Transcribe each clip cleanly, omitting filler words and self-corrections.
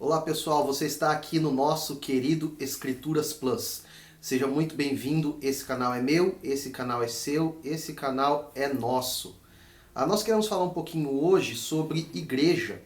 Olá pessoal, você está aqui no nosso querido Escrituras Plus. Seja muito bem-vindo, esse canal é meu, esse canal é seu, esse canal é nosso. Nós queremos falar um pouquinho hoje sobre igreja.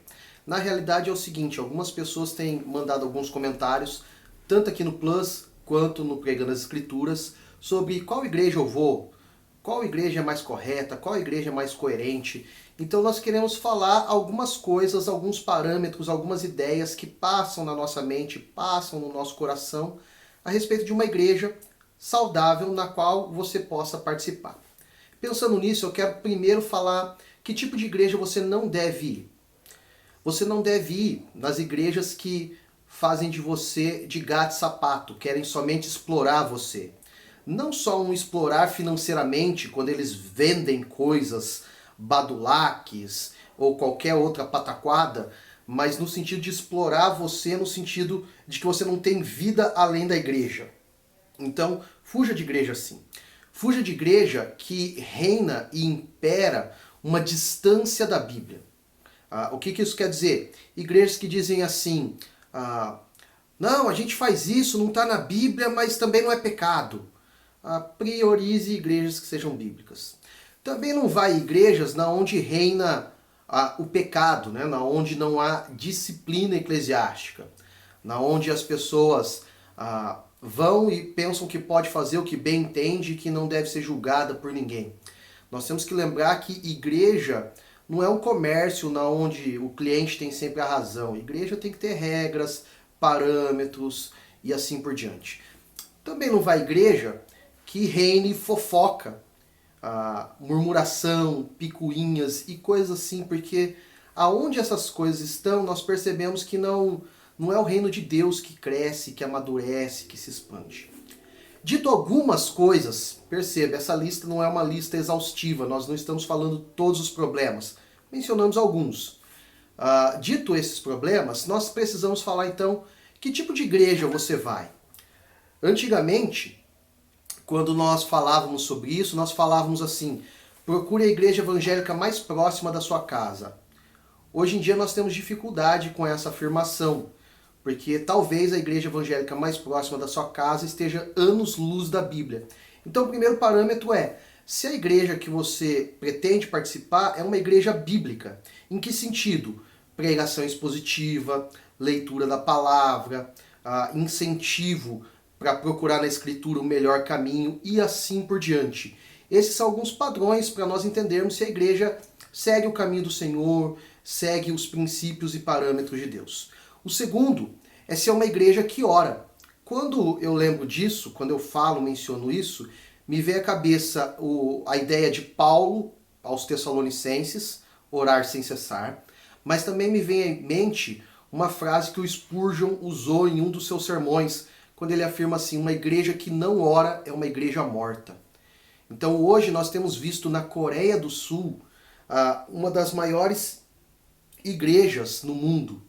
Na realidade é o seguinte, algumas pessoas têm mandado alguns comentários, tanto aqui no Plus quanto no Pregando as Escrituras, sobre qual igreja eu vou, qual igreja é mais correta, qual igreja é mais coerente. Então nós queremos falar algumas coisas, alguns parâmetros, algumas ideias que passam na nossa mente, passam no nosso coração a respeito de uma igreja saudável na qual você possa participar. Pensando nisso, eu quero primeiro falar que tipo de igreja você não deve ir. Você não deve ir nas igrejas que fazem de você de gato e sapato, querem somente explorar você. Não só um explorar financeiramente, quando eles vendem coisas badulaques ou qualquer outra pataquada, mas no sentido de explorar você, no sentido de que você não tem vida além da igreja. Então, fuja de igreja assim. Fuja de igreja que reina e impera uma distância da Bíblia. O que isso quer dizer? Igrejas que dizem assim, não, a gente faz isso, não está na Bíblia, mas também não é pecado. Priorize igrejas que sejam bíblicas. Também não vai igrejas na onde reina o pecado, né? Na onde não há disciplina eclesiástica, na onde as pessoas vão e pensam que pode fazer o que bem entende e que não deve ser julgada por ninguém. Nós temos que lembrar que igreja não é um comércio na onde o cliente tem sempre a razão. Igreja tem que ter regras, parâmetros e assim por diante. Também não vai igreja que reine fofoca, murmuração, picuinhas e coisas assim, porque aonde essas coisas estão, nós percebemos que não é o reino de Deus que cresce, que amadurece, que se expande. Dito algumas coisas, perceba, essa lista não é uma lista exaustiva, nós não estamos falando todos os problemas, mencionamos alguns. Dito esses problemas, nós precisamos falar então que tipo de igreja você vai. Antigamente, quando nós falávamos sobre isso, nós falávamos assim, procure a igreja evangélica mais próxima da sua casa. Hoje em dia nós temos dificuldade com essa afirmação, porque talvez a igreja evangélica mais próxima da sua casa esteja anos-luz da Bíblia. Então o primeiro parâmetro é, se a igreja que você pretende participar é uma igreja bíblica. Em que sentido? Pregação expositiva, leitura da palavra, incentivo para procurar na Escritura o melhor caminho e assim por diante. Esses são alguns padrões para nós entendermos se a igreja segue o caminho do Senhor, segue os princípios e parâmetros de Deus. O segundo é se é uma igreja que ora. Quando eu lembro disso, quando eu falo, menciono isso, me vem à cabeça a ideia de Paulo aos Tessalonicenses, orar sem cessar, mas também me vem à mente uma frase que o Spurgeon usou em um dos seus sermões, quando ele afirma assim, uma igreja que não ora é uma igreja morta. Então hoje nós temos visto na Coreia do Sul uma das maiores igrejas no mundo.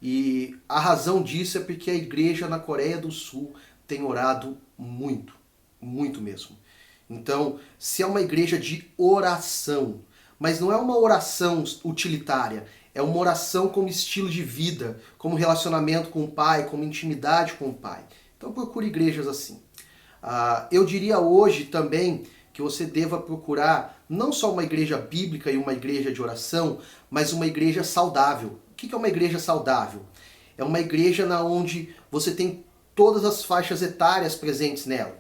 E a razão disso é porque a igreja na Coreia do Sul tem orado muito, muito mesmo. Então, se é uma igreja de oração, mas não é uma oração utilitária, é uma oração como estilo de vida, como relacionamento com o Pai, como intimidade com o Pai. Então procure igrejas assim. Eu diria hoje também que você deva procurar não só uma igreja bíblica e uma igreja de oração, mas uma igreja saudável. O que é uma igreja saudável? É uma igreja onde você tem todas as faixas etárias presentes nela.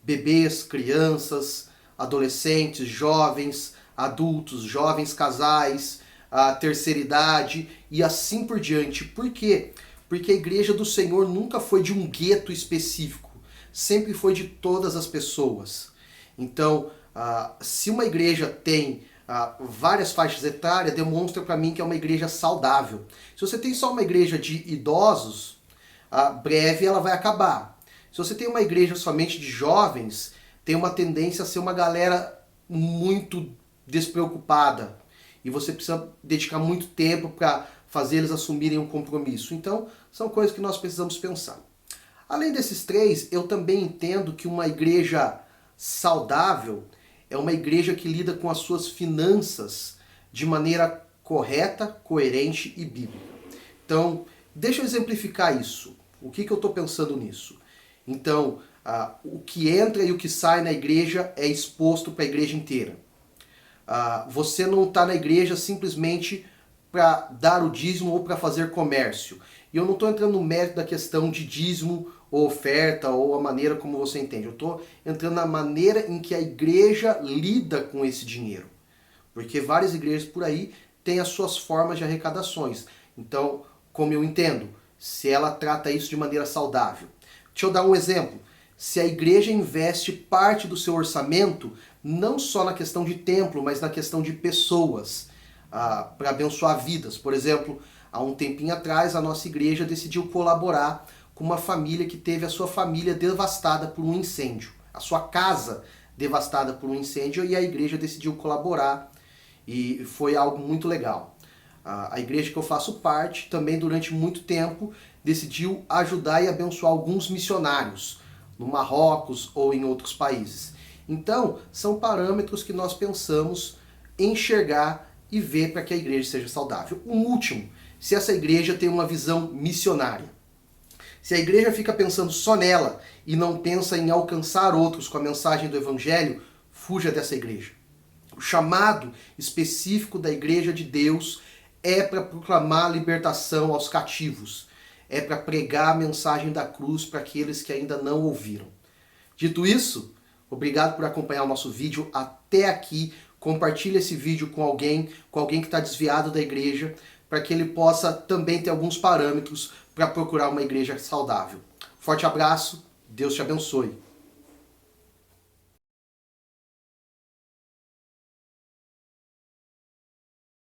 Bebês, crianças, adolescentes, jovens, adultos, jovens casais, a terceira idade e assim por diante. Por quê? Porque a igreja do Senhor nunca foi de um gueto específico, sempre foi de todas as pessoas. Então, se uma igreja tem várias faixas etárias, demonstra para mim que é uma igreja saudável. Se você tem só uma igreja de idosos, breve ela vai acabar. Se você tem uma igreja somente de jovens, tem uma tendência a ser uma galera muito despreocupada. E você precisa dedicar muito tempo para fazer eles assumirem um compromisso. Então, são coisas que nós precisamos pensar. Além desses três, eu também entendo que uma igreja saudável é uma igreja que lida com as suas finanças de maneira correta, coerente e bíblica. Então, Deixa eu exemplificar isso. O que eu estou pensando nisso? Então, o que entra e o que sai na igreja é exposto para a igreja inteira. Você não está na igreja simplesmente para dar o dízimo ou para fazer comércio. E eu não estou entrando no mérito da questão de dízimo ou oferta ou a maneira como você entende. Eu estou entrando na maneira em que a igreja lida com esse dinheiro. Porque várias igrejas por aí têm as suas formas de arrecadações. Então, como eu entendo, se ela trata isso de maneira saudável. Deixa eu dar um exemplo. Se a igreja investe parte do seu orçamento, não só na questão de templo, mas na questão de pessoas, para abençoar vidas. Por exemplo, há um tempinho atrás, a nossa igreja decidiu colaborar com uma família que teve a sua família devastada por um incêndio. A sua casa devastada por um incêndio, e a igreja decidiu colaborar. E foi algo muito legal. A igreja que eu faço parte também durante muito tempo decidiu ajudar e abençoar alguns missionários no Marrocos ou em outros países. Então, são parâmetros que nós pensamos enxergar e ver para que a igreja seja saudável. Um último, se essa igreja tem uma visão missionária. Se a igreja fica pensando só nela e não pensa em alcançar outros com a mensagem do evangelho, fuja dessa igreja. O chamado específico da Igreja de Deus é para proclamar a libertação aos cativos. É para pregar a mensagem da cruz para aqueles que ainda não ouviram. Dito isso, obrigado por acompanhar o nosso vídeo até aqui. Compartilhe esse vídeo com alguém que está desviado da igreja, para que ele possa também ter alguns parâmetros para procurar uma igreja saudável. Forte abraço, Deus te abençoe.